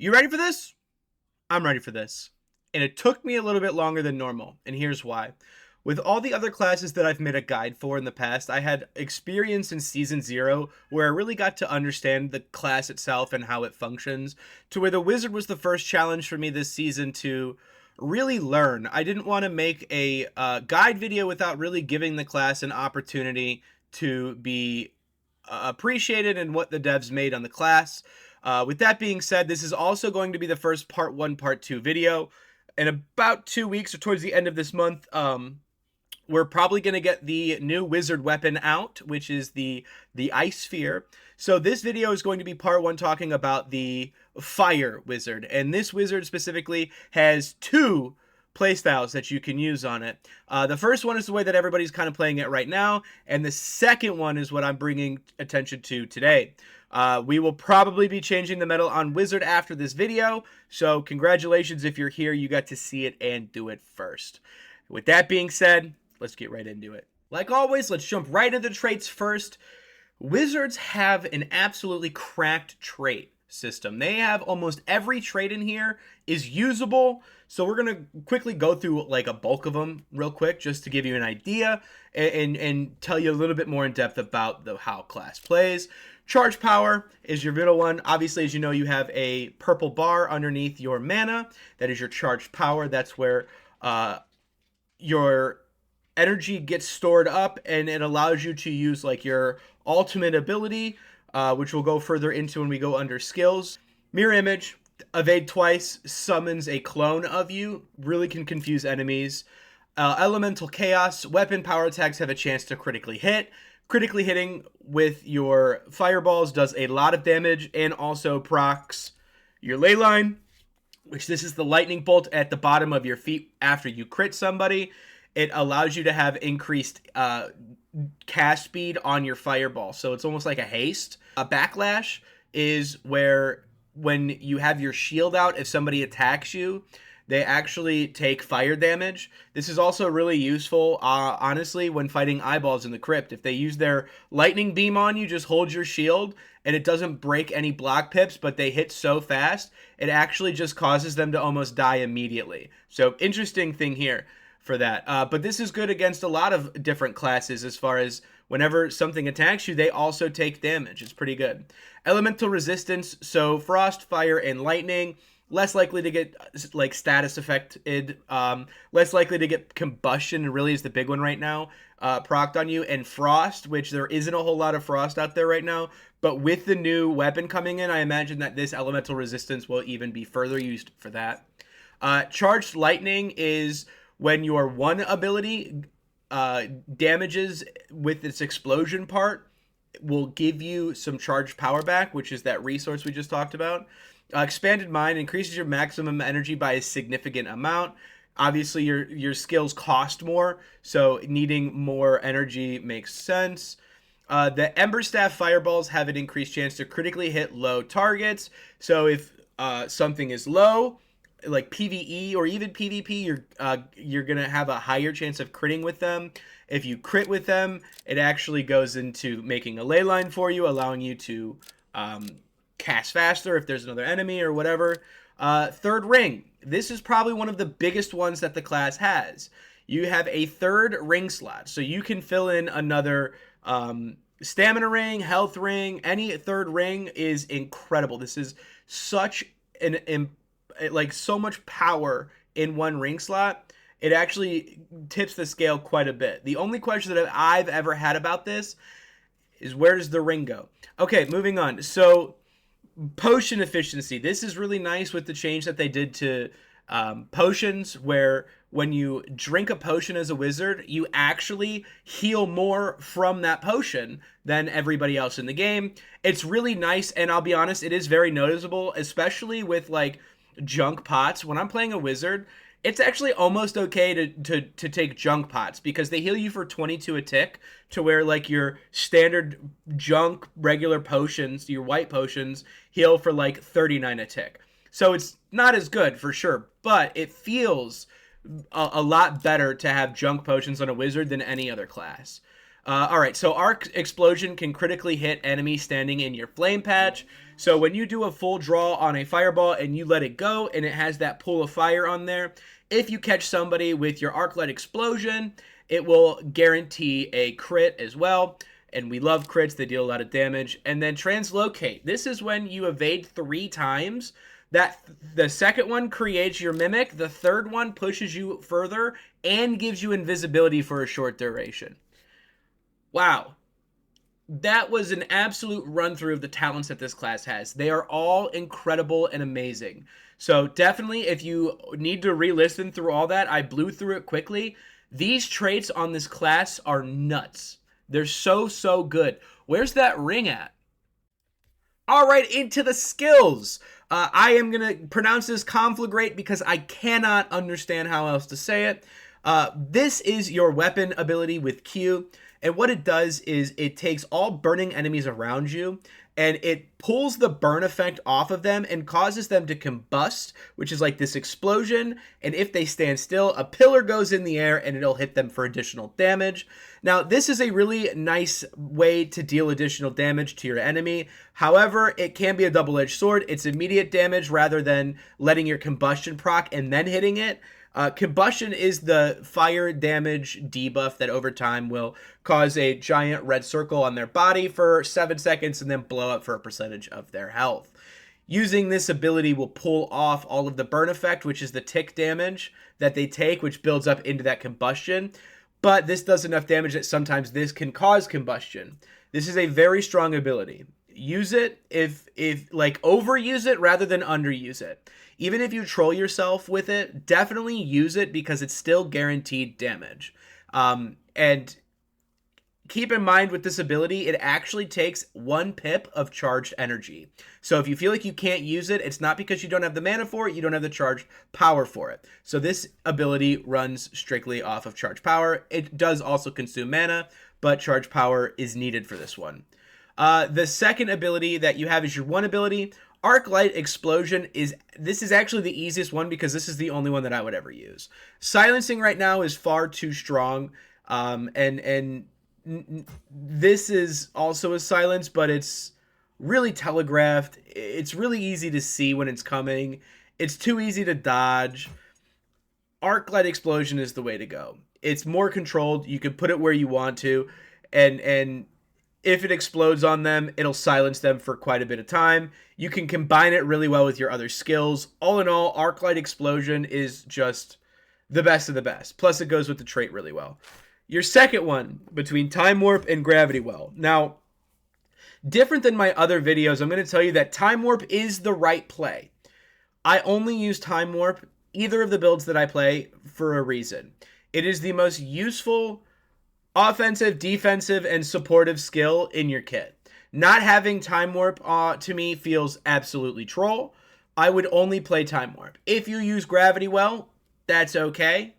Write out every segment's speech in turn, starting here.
You ready for this? I'm ready for this. And it took me a little bit longer than normal, and here's why. With all the other classes that I've made a guide for in the past, I had experience in Season 0 where I really got to understand the class itself and how it functions, to where the Wizard was the first challenge for me this season to really learn. I didn't want to make a guide video without really giving the class an opportunity to be appreciated in what the devs made on the class. With that being said, this is also going to be the first part 1, part 2 video. In about 2 weeks or towards the end of this month, we're probably going to get the new wizard weapon out, which is the ice sphere. So this video is going to be part 1 talking about the fire wizard. And this wizard specifically has 2 playstyles that you can use on it. The first one is the way that everybody's kind of playing it right now, and the second one is what I'm bringing attention to today. We will probably be changing the medal on Wizard after this video, so congratulations if you're here, you got to see it and do it first. With that being said, let's get right into it. Like always, let's jump right into the traits first. Wizards have an absolutely cracked trait system. They have almost every trait in here is usable, so we're going to quickly go through like a bulk of them real quick just to give you an idea and tell you a little bit more in depth about how class plays. Charge power is your middle one. Obviously, as you know, you have a purple bar underneath your mana. That is your charged power. That's where your energy gets stored up, and it allows you to use like your ultimate ability, which we'll go further into when we go under skills. Mirror image, evade twice, summons a clone of you, really can confuse enemies. Elemental chaos, weapon power attacks have a chance to critically hit. Critically hitting with your fireballs does a lot of damage and also procs your ley line, which this is the lightning bolt at the bottom of your feet after you crit somebody. It allows you to have increased cast speed on your fireball, so it's almost like a haste. A backlash is where when you have your shield out, if somebody attacks you, they actually take fire damage. This is also really useful, honestly, when fighting eyeballs in the crypt. If they use their lightning beam on you, just hold your shield, and it doesn't break any block pips, but they hit so fast, it actually just causes them to almost die immediately. So, interesting thing here for that. But this is good against a lot of different classes as far as whenever something attacks you, they also take damage. It's pretty good. Elemental resistance, so frost, fire, and lightning. Less likely to get like status affected, less likely to get combustion, really is the big one right now, procced on you, and frost, which there isn't a whole lot of frost out there right now, but with the new weapon coming in, I imagine that this elemental resistance will even be further used for that. Charged lightning is when your one ability damages with its explosion part, will give you some charged power back, which is that resource we just talked about. Expanded Mind increases your maximum energy by a significant amount. Obviously, your skills cost more, so needing more energy makes sense. The Ember Staff Fireballs have an increased chance to critically hit low targets. So if something is low, like PvE or even PvP, you're gonna have a higher chance of critting with them. If you crit with them, it actually goes into making a ley line for you, allowing you to cast faster if there's another enemy or whatever. Third ring. This is probably one of the biggest ones that the class has. You have a third ring slot, so you can fill in another stamina ring, health ring. Any third ring is incredible. This is such like so much power in one ring slot. It actually tips the scale quite a bit. The only question that I've ever had about this is, where does the ring go? Okay, moving on. So potion efficiency. This is really nice with the change that they did to potions, where when you drink a potion as a wizard, you actually heal more from that potion than everybody else in the game. It's really nice, and I'll be honest, it is very noticeable, especially with like junk pots. When I'm playing a wizard, it's actually almost okay to take junk pots because they heal you for 22 a tick, to where like your standard junk regular potions, your white potions, heal for like 39 a tick. So it's not as good for sure, but it feels a lot better to have junk potions on a wizard than any other class. All right, so Arc Explosion can critically hit enemies standing in your flame patch. So when you do a full draw on a fireball and you let it go and it has that pool of fire on there, if you catch somebody with your Arc Light Explosion, it will guarantee a crit as well. And we love crits, they deal a lot of damage. And then Translocate. This is when you evade 3 times. The second one creates your mimic, the third one pushes you further and gives you invisibility for a short duration. Wow. That was an absolute run through of the talents that this class has. They are all incredible and amazing. So definitely, if you need to re-listen through all that, I blew through it quickly. These traits on this class are nuts. They're so good. Where's that ring at? All right, into the skills. I am going to pronounce this conflagrate because I cannot understand how else to say it. This is your weapon ability with Q. And what it does is it takes all burning enemies around you and it pulls the burn effect off of them and causes them to combust, which is like this explosion. And if they stand still, a pillar goes in the air and it'll hit them for additional damage. Now, this is a really nice way to deal additional damage to your enemy. However, it can be a double-edged sword. It's immediate damage rather than letting your combustion proc and then hitting it. Combustion is the fire damage debuff that over time will cause a giant red circle on their body for 7 seconds and then blow up for a percentage of their health. Using this ability will pull off all of the burn effect, which is the tick damage that they take, which builds up into that combustion. But this does enough damage that sometimes this can cause combustion. This is a very strong ability. Use it if like overuse it rather than underuse it. Even if you troll yourself with it, definitely use it because it's still guaranteed damage. And keep in mind with this ability, it actually takes 1 pip of charged energy. So if you feel like you can't use it, it's not because you don't have the mana for it, you don't have the charged power for it. So this ability runs strictly off of charged power. It does also consume mana, but charged power is needed for this one. The second ability that you have is your 1 ability. Arc Light Explosion this is actually the easiest one because this is the only one that I would ever use. Silencing right now is far too strong, and this is also a silence, but it's really telegraphed. It's really easy to see when it's coming. It's too easy to dodge. Arc Light Explosion is the way to go. It's more controlled. You can put it where you want to, and if it explodes on them, it'll silence them for quite a bit of time. You can combine it really well with your other skills. All in all, Arc Light Explosion is just the best of the best. Plus, it goes with the trait really well. Your second one, between Time Warp and Gravity Well. Now, different than my other videos, I'm going to tell you that Time Warp is the right play. I only use Time Warp, either of the builds that I play, for a reason. It is the most useful offensive, defensive, and supportive skill in your kit. Not having Time Warp to me feels absolutely troll. I would only play Time Warp. If you use Gravity Well, that's okay.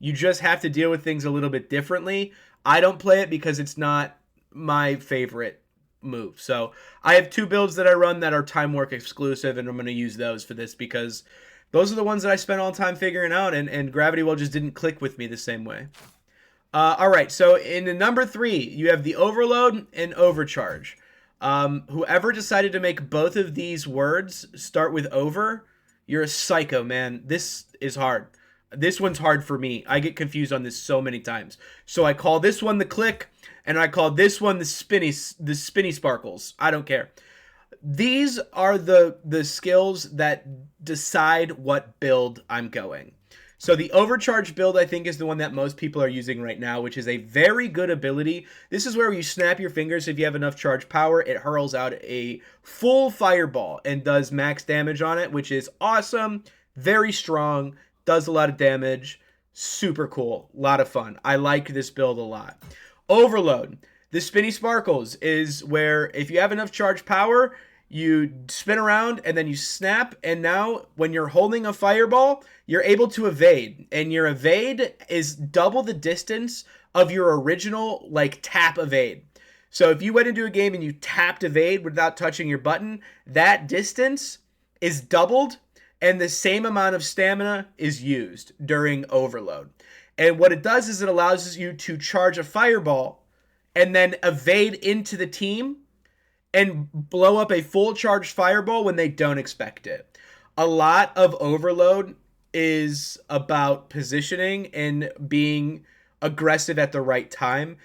You just have to deal with things a little bit differently. I don't play it because it's not my favorite move. So I have 2 builds that I run that are Time Warp exclusive, and I'm going to use those for this because those are the ones that I spent all the time figuring out, and Gravity Well just didn't click with me the same way. All right, so in the number 3, you have the Overload and Overcharge. Whoever decided to make both of these words start with over, you're a psycho, man. This is hard. This one's hard for me. I get confused on this so many times. So I call this one the Click, and I call this one the Spinny Sparkles. I don't care. These are the skills that decide what build I'm going. So the Overcharge build, I think, is the one that most people are using right now, which is a very good ability. This is where you snap your fingers. If you have enough charge power, it hurls out a full fireball and does max damage on it, which is awesome, very strong, does a lot of damage, super cool, a lot of fun. I like this build a lot. Overload. The Spinny Sparkles is where if you have enough charge power, you spin around and then you snap, and now when you're holding a fireball, you're able to evade, and your evade is double the distance of your original like tap evade. So if you went into a game and you tapped evade without touching your button, that distance is doubled and the same amount of stamina is used during Overload. And what it does is it allows you to charge a fireball and then evade into the team and blow up a full charged fireball when they don't expect it. A lot of Overload is about positioning and being aggressive at the right time.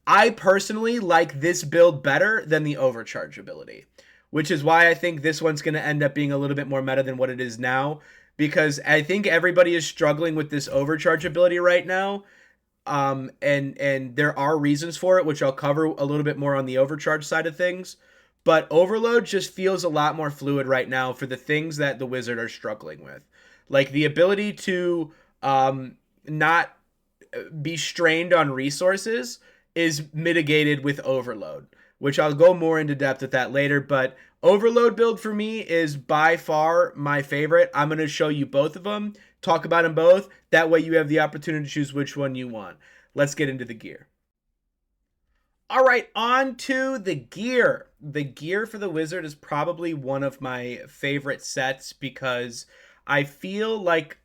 I personally like this build better than the Overcharge ability, which is why I think this one's going to end up being a little bit more meta than what it is now, because I think everybody is struggling with this Overcharge ability right now. And there are reasons for it, which I'll cover a little bit more on the Overcharge side of things. But Overload just feels a lot more fluid right now for the things that the Wizard are struggling with. Like the ability to not be strained on resources is mitigated with Overload, which I'll go more into depth with that later. But Overload build for me is by far my favorite. I'm going to show you both of them, talk about them both. That way you have the opportunity to choose which one you want. Let's get into the gear. All right, on to the gear. The gear for the Wizard is probably one of my favorite sets because I feel like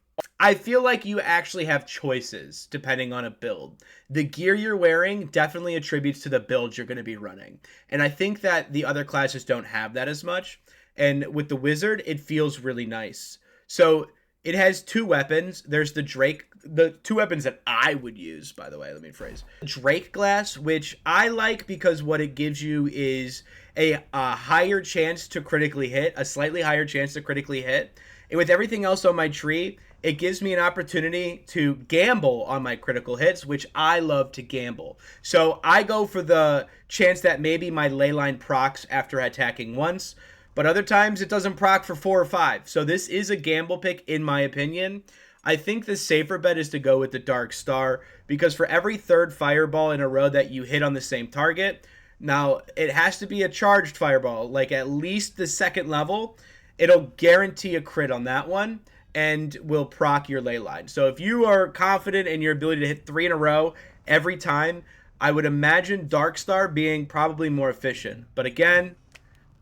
you actually have choices depending on a build. The gear you're wearing definitely attributes to the build you're going to be running. And I think that the other classes don't have that as much. And with the Wizard, it feels really nice. So it has two weapons. There's the Drake, the two weapons that I would use, by the way, let me phrase. Drake Glass, which I like because what it gives you is a higher chance to critically hit, a slightly higher chance to critically hit. And with everything else on my tree, it gives me an opportunity to gamble on my critical hits, which I love to gamble. So I go for the chance that maybe my leyline procs after attacking once, but other times it doesn't proc for 4 or 5. So this is a gamble pick in my opinion. I think the safer bet is to go with the Dark Star because for every third fireball in a row that you hit on the same target, now it has to be a charged fireball, like at least the second level, it'll guarantee a crit on that one and will proc your ley line. So if you are confident in your ability to hit 3 in a row every time, I would imagine Dark Star being probably more efficient. But again,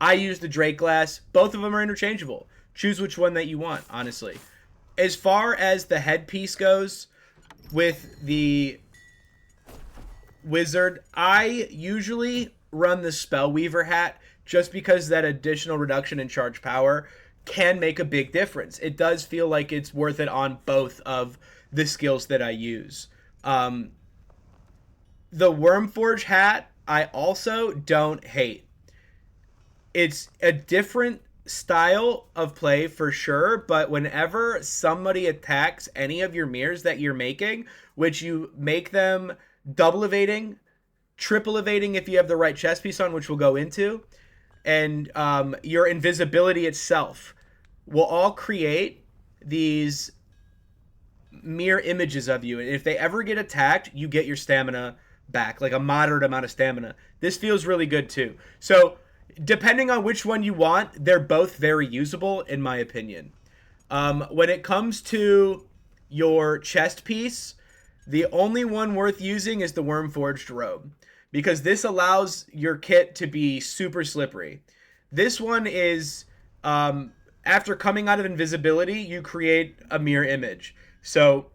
I use the Drake Glass. Both of them are interchangeable. Choose which one that you want, honestly. As far as the headpiece goes with the Wizard, I usually run the Spellweaver hat just because that additional reduction in charge power can make a big difference. It does feel like it's worth it on both of the skills that I use. The Wormforge hat, I also don't hate. It's a different style of play for sure, but whenever somebody attacks any of your mirrors that you're making, which you make them double evading, triple evading if you have the right chest piece on, which we'll go into, and your invisibility itself will all create these mirror images of you. And if they ever get attacked, you get your stamina back, like a moderate amount of stamina. This feels really good too. So depending on which one you want, they're both very usable in my opinion. When it comes to your chest piece, the only one worth using is the Wormforged Robe, because this allows your kit to be super slippery. This one is, after coming out of invisibility, you create a mirror image. So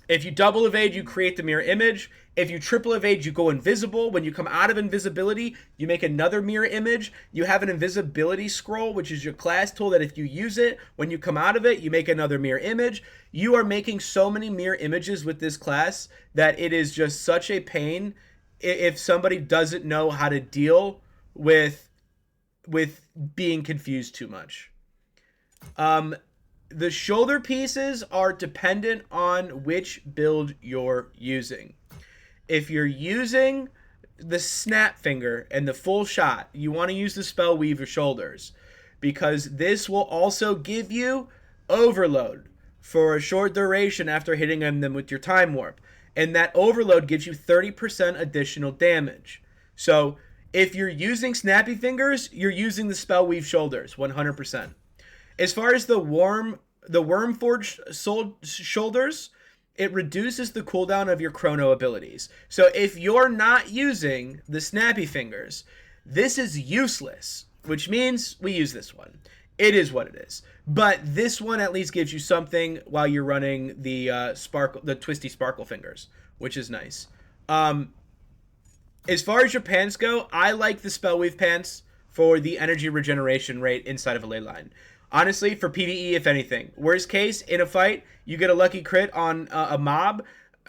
if you double evade, you create the mirror image. If you triple evade, you go invisible. When you come out of invisibility, you make another mirror image. You have an invisibility scroll, which is your class tool that if you use it, when you come out of it, you make another mirror image. You are making so many mirror images with this class that it is just such a pain if somebody doesn't know how to deal with being confused too much. The shoulder pieces are dependent on which build you're using. If you're using the snap finger and the full shot, you want to use the Spellweaver shoulders, because this will also give you overload for a short duration after hitting them with your time warp. And that overload gives you 30% additional damage. So if you're using snappy fingers, you're using the Spellweave shoulders 100%. As far as the Wormforged shoulders, it reduces the cooldown of your chrono abilities. So if you're not using the snappy fingers, this is useless, which means we use this one. It is what it is. But this one at least gives you something while you're running the twisty sparkle fingers, which is nice. As far as your pants go, I like the Spellweave pants for the energy regeneration rate inside of a ley line. Honestly, for PvE, if anything. Worst case, in a fight, you get a lucky crit on a mob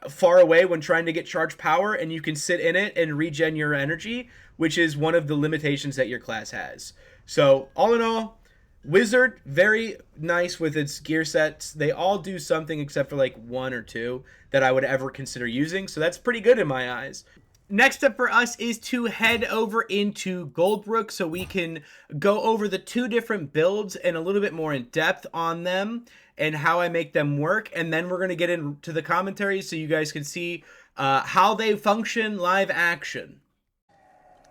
far away when trying to get charged power, and you can sit in it and regen your energy, which is one of the limitations that your class has. So, all in all, Wizard, very nice with its gear sets. They all do something except for like one or two that I would ever consider using, so that's pretty good in my eyes. Next up for us is to head over into Goldbrook so we can go over the two different builds and a little bit more in depth on them and how I make them work. And then we're going to get into the commentary so you guys can see how they function live action.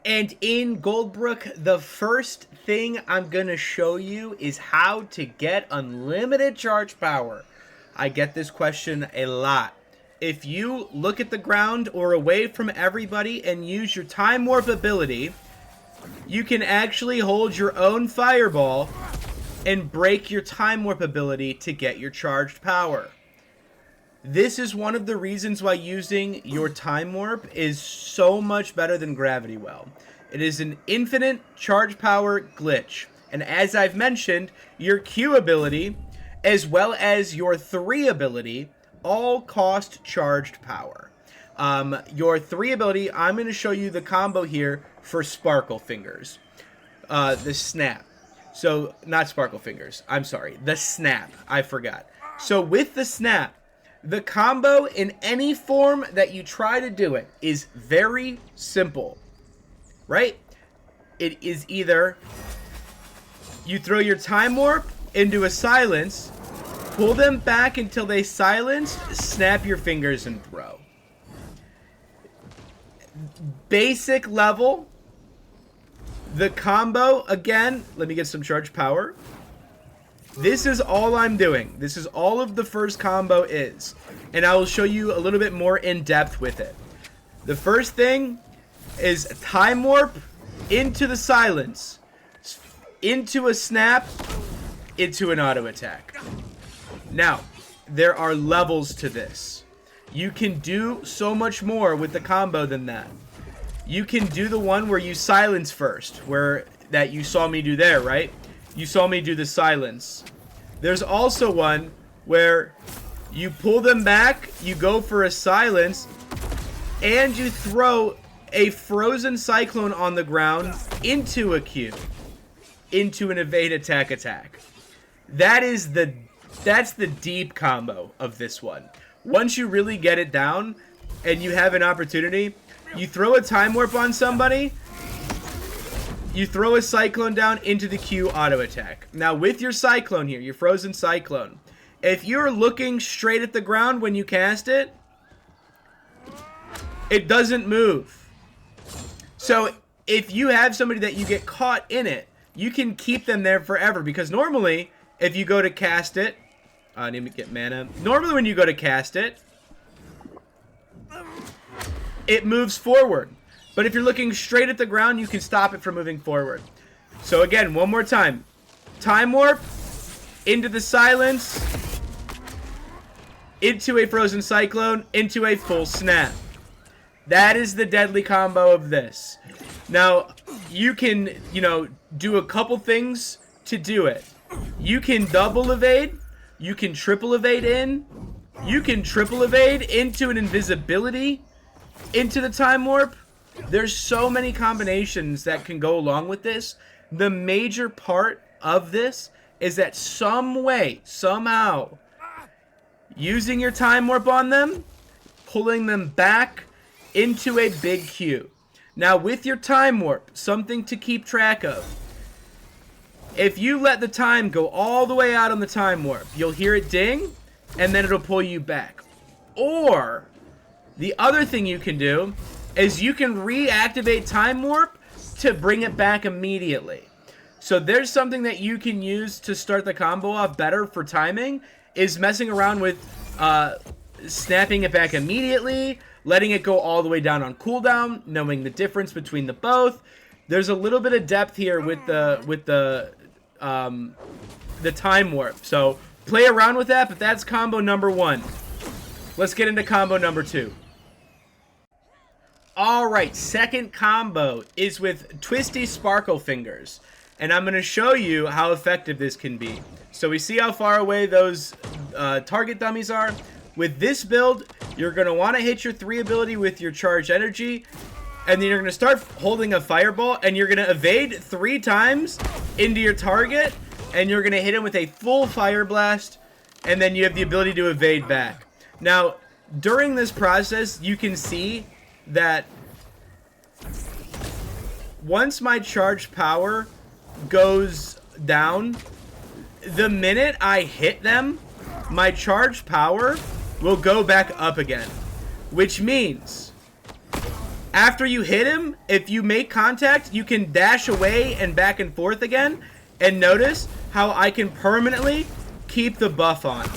And in Goldbrook, the first thing I'm going to show you is how to get unlimited charge power. I get this question a lot. If you look at the ground or away from everybody and use your Time Warp ability, you can actually hold your own fireball and break your Time Warp ability to get your charged power. This is one of the reasons why using your Time Warp is so much better than Gravity Well. It is an infinite charge power glitch. And as I've mentioned, your Q ability, as well as your 3 ability, all cost charged power. Your 3 ability, I'm going to show you the combo here for Sparkle Fingers. The Snap. So, not Sparkle Fingers. I'm sorry. The Snap. I forgot. So, with the Snap, the combo in any form that you try to do it is very simple. Right? It is either you throw your Time Warp into a silence, pull them back until they silence, snap your fingers and throw. Basic level. The combo, again, let me get some charge power. This is all I'm doing. This is all of the first combo is. And I will show you a little bit more in depth with it. The first thing is Time Warp into the silence, into a snap, into an auto attack. Now, there are levels to this. You can do so much more with the combo than that. You can do the one where you silence first, where that you saw me do there, right? You saw me do the silence. There's also one where you pull them back, you go for a silence, and you throw a frozen cyclone on the ground into a Q, into an evade attack. That's the deep combo of this one. Once you really get it down and you have an opportunity, you throw a Time Warp on somebody, you throw a Cyclone down into the Q auto attack. Now with your Cyclone here, your Frozen Cyclone, if you're looking straight at the ground when you cast it, it doesn't move. So if you have somebody that you get caught in it, you can keep them there forever, because normally if you go to cast it, I need to get mana. Normally when you go to cast it, it moves forward. But if you're looking straight at the ground, you can stop it from moving forward. So again, one more time. Time Warp, into the silence, into a Frozen Cyclone, into a full snap. That is the deadly combo of this. Now, you can, do a couple things to do it. You can double evade. You can triple evade in. You can triple evade into an invisibility, into the Time Warp. There's so many combinations that can go along with this. The major part of this is that some way, somehow, using your Time Warp on them, pulling them back into a big Q. Now with your Time Warp, something to keep track of. If you let the time go all the way out on the Time Warp, you'll hear it ding, and then it'll pull you back. Or, the other thing you can do is you can reactivate Time Warp to bring it back immediately. So there's something that you can use to start the combo off better for timing, is messing around with snapping it back immediately, letting it go all the way down on cooldown, knowing the difference between the both. There's a little bit of depth here with the Time Warp. So play around with that, but that's combo number 1. Let's get into combo number 2. All right, second combo is with Twisty Sparkle Fingers, and I'm going to show you how effective this can be. So we see how far away those target dummies are. With this build, you're going to want to hit your 3 ability with your charged energy, and then you're going to start holding a fireball, and you're going to evade 3 times into your target, and you're going to hit him with a full fire blast, and then you have the ability to evade back. Now, during this process, you can see that once my charged power goes down, the minute I hit them, my charged power will go back up again. Which means, after you hit him, if you make contact, you can dash away and back and forth again. And notice how I can permanently keep the buff on.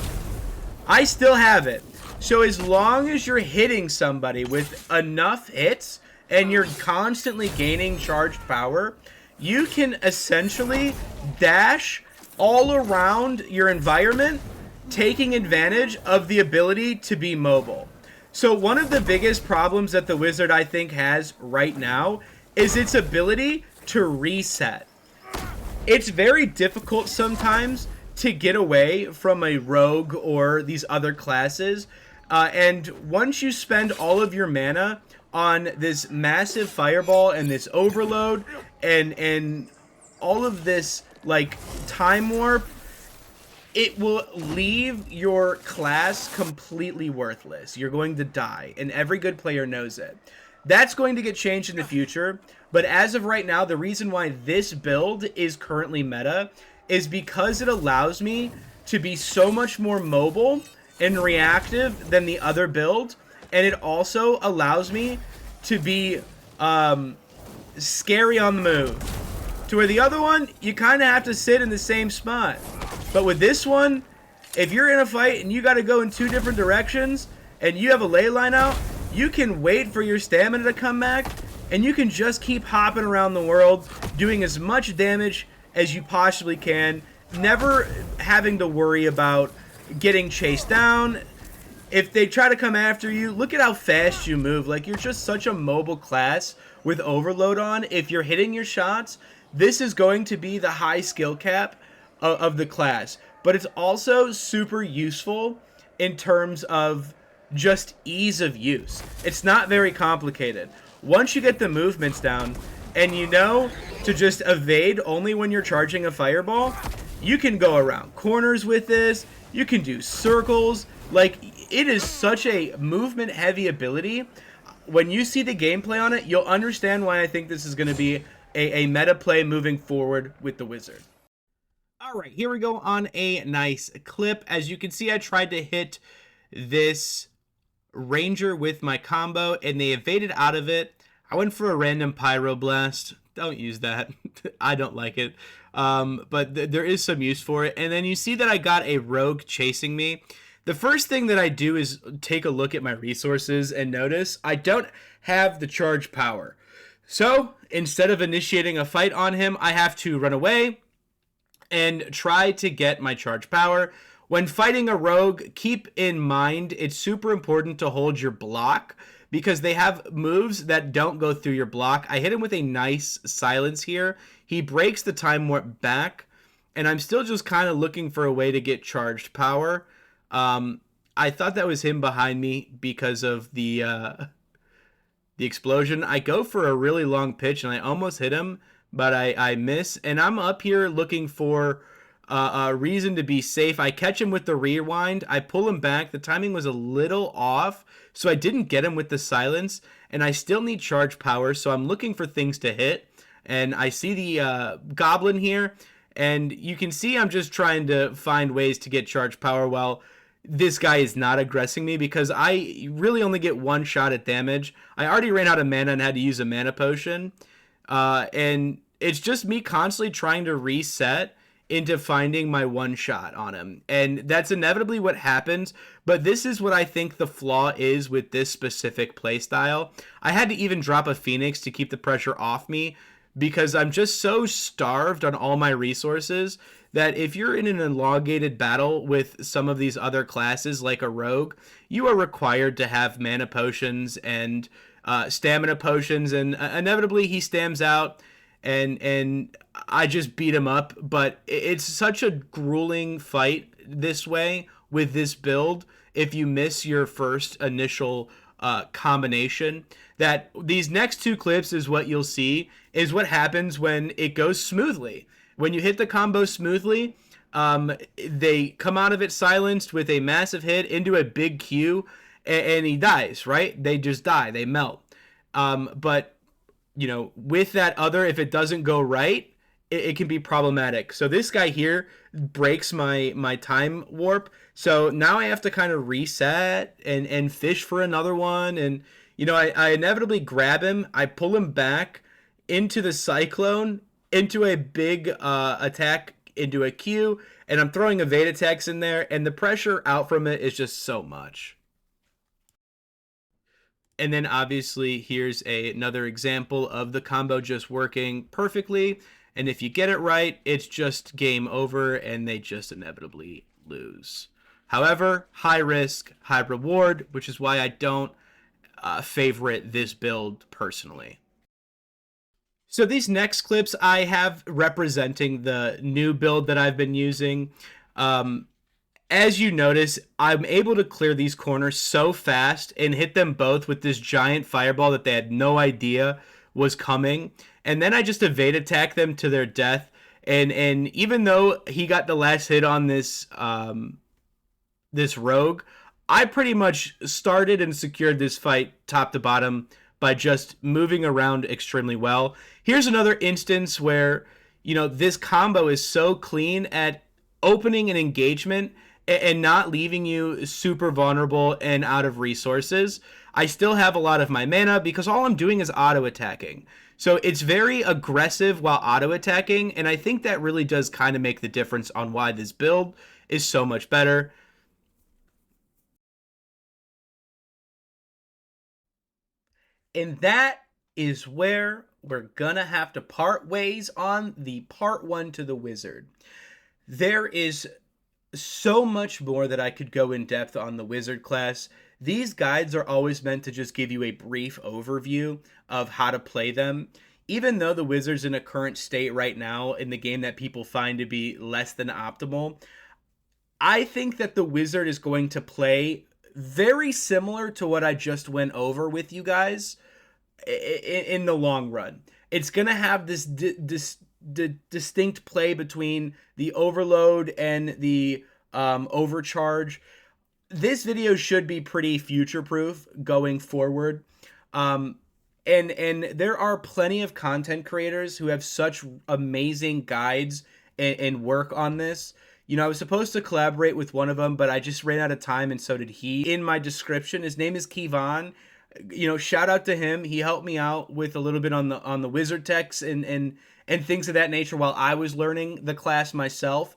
I still have it. So as long as you're hitting somebody with enough hits and you're constantly gaining charged power, you can essentially dash all around your environment, taking advantage of the ability to be mobile. So one of the biggest problems that the Wizard, I think, has right now is its ability to reset. It's very difficult sometimes to get away from a rogue or these other classes. And once you spend all of your mana on this massive fireball and this overload and all of this like time warp, it will leave your class completely worthless. You're going to die, and every good player knows it. That's going to get changed in the future, but as of right now, the reason why this build is currently meta is because it allows me to be so much more mobile and reactive than the other build, and it also allows me to be scary on the move. To where the other one, you kind of have to sit in the same spot. But with this one, if you're in a fight and you got to go in 2 different directions and you have a ley line out, you can wait for your stamina to come back, and you can just keep hopping around the world, doing as much damage as you possibly can, never having to worry about getting chased down. If they try to come after you, look at how fast you move. Like, you're just such a mobile class with overload on. If you're hitting your shots, this is going to be the high skill cap of the class. But it's also super useful in terms of just ease of use. It's not very complicated. Once you get the movements down and you know to just evade only when you're charging a fireball, you can go around corners with this. You can do circles. Like, it is such a movement heavy ability. When you see the gameplay on it, you'll understand why I think this is going to be a meta play moving forward with the Wizard. All right, here we go on a nice clip. As you can see, I tried to hit this Ranger with my combo, and they evaded out of it. I went for a random Pyro Blast. Don't use that. I don't like it. But there is some use for it. And then you see that I got a Rogue chasing me. The first thing that I do is take a look at my resources and notice I don't have the charge power. So instead of initiating a fight on him, I have to run away and try to get my charge power. When fighting a rogue, keep in mind it's super important to hold your block because they have moves that don't go through your block. I hit him with a nice silence here. He breaks the time warp back, and I'm still just kind of looking for a way to get charged power. I thought that was him behind me because of the explosion. I go for a really long pitch, and I almost hit him, but I miss. And I'm up here looking for a reason to be safe. I catch him with the rewind. I pull him back. The timing was a little off, so I didn't get him with the silence. And I still need charge power, so I'm looking for things to hit. And I see the goblin here, and you can see I'm just trying to find ways to get charge power while this guy is not aggressing me because I really only get one shot at damage. I already ran out of mana and had to use a mana potion. And it's just me constantly trying to reset into finding my one shot on him. And that's inevitably what happens. But this is what I think the flaw is with this specific playstyle. I had to even drop a Phoenix to keep the pressure off me because I'm just so starved on all my resources that if you're in an elongated battle with some of these other classes like a rogue, you are required to have mana potions and stamina potions, and inevitably he stams out, and I just beat him up. But it's such a grueling fight this way with this build. If you miss your first initial combination, that these next two clips is what you'll see is what happens when it goes smoothly. When you hit the combo smoothly, they come out of it silenced with a massive hit into a big Q, and he dies, right? They just die. They melt. But, you know, with that other, if it doesn't go right, it can be problematic. So this guy here breaks my time warp. So now I have to kind of reset and fish for another one. And, you know, I inevitably grab him. I pull him back into the cyclone, into a big attack, into a Q, and I'm throwing evade attacks in there, and the pressure out from it is just so much. And then obviously here's another example of the combo just working perfectly. And if you get it right, it's just game over and they just inevitably lose. However, high risk, high reward, which is why I don't favorite this build personally. So these next clips I have representing the new build that I've been using. As you notice, I'm able to clear these corners so fast and hit them both with this giant fireball that they had no idea was coming. And then I just evade attack them to their death. And even though he got the last hit on this this rogue, I pretty much started and secured this fight top to bottom by just moving around extremely well. Here's another instance where, you know, this combo is so clean at opening an engagement and not leaving you super vulnerable and out of resources. I still have a lot of my mana because all I'm doing is auto attacking. So it's very aggressive while auto attacking, and I think that really does kind of make the difference on why this build is so much better. And that is where we're gonna have to part ways on the part 1 to the wizard. There is so much more that I could go in depth on the wizard class. These guides are always meant to just give you a brief overview of how to play them. Even though the wizard's in a current state right now in the game that people find to be less than optimal, I think that the wizard is going to play very similar to what I just went over with you guys in the long run. It's going to have this distinct play between the overload and the overcharge. This video should be pretty future-proof going forward. And there are plenty of content creators who have such amazing guides and work on this. You know, I was supposed to collaborate with one of them, but I just ran out of time, and so did he. In my description, his name is Kevon. You know, shout out to him. He helped me out with a little bit on the wizard techs and things of that nature while I was learning the class myself.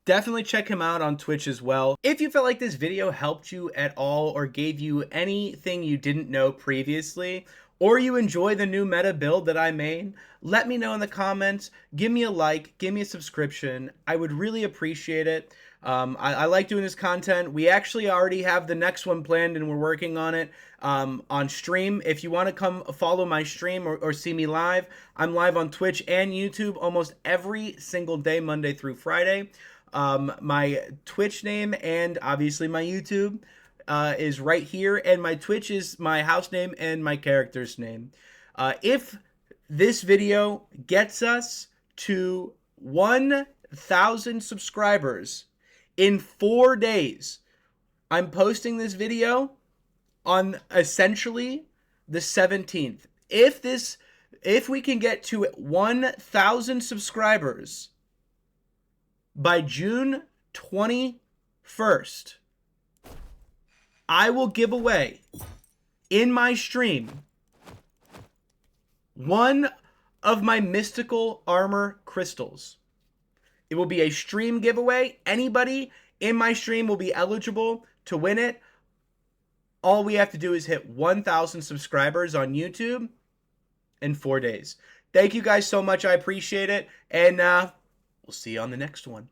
Definitely check him out on Twitch as well. If you felt like this video helped you at all or gave you anything you didn't know previously, or you enjoy the new meta build that I made, let me know in the comments. Give me a like, give me a subscription. I would really appreciate it. I like doing this content. We actually already have the next one planned and we're working on it on stream. If you want to come follow my stream or see me live, I'm live on Twitch and YouTube almost every single day, Monday through Friday. My Twitch name and obviously my YouTube is right here, and my Twitch is my house name and my character's name. If this video gets us to 1,000 subscribers in 4 days, I'm posting this video on essentially the 17th. If we can get to 1,000 subscribers by June 21st, I will give away in my stream one of my mystical armor crystals. It will be a stream giveaway. Anybody in my stream will be eligible to win it. All we have to do is hit 1,000 subscribers on YouTube in 4 days. Thank you guys so much. I appreciate it. And we'll see you on the next one.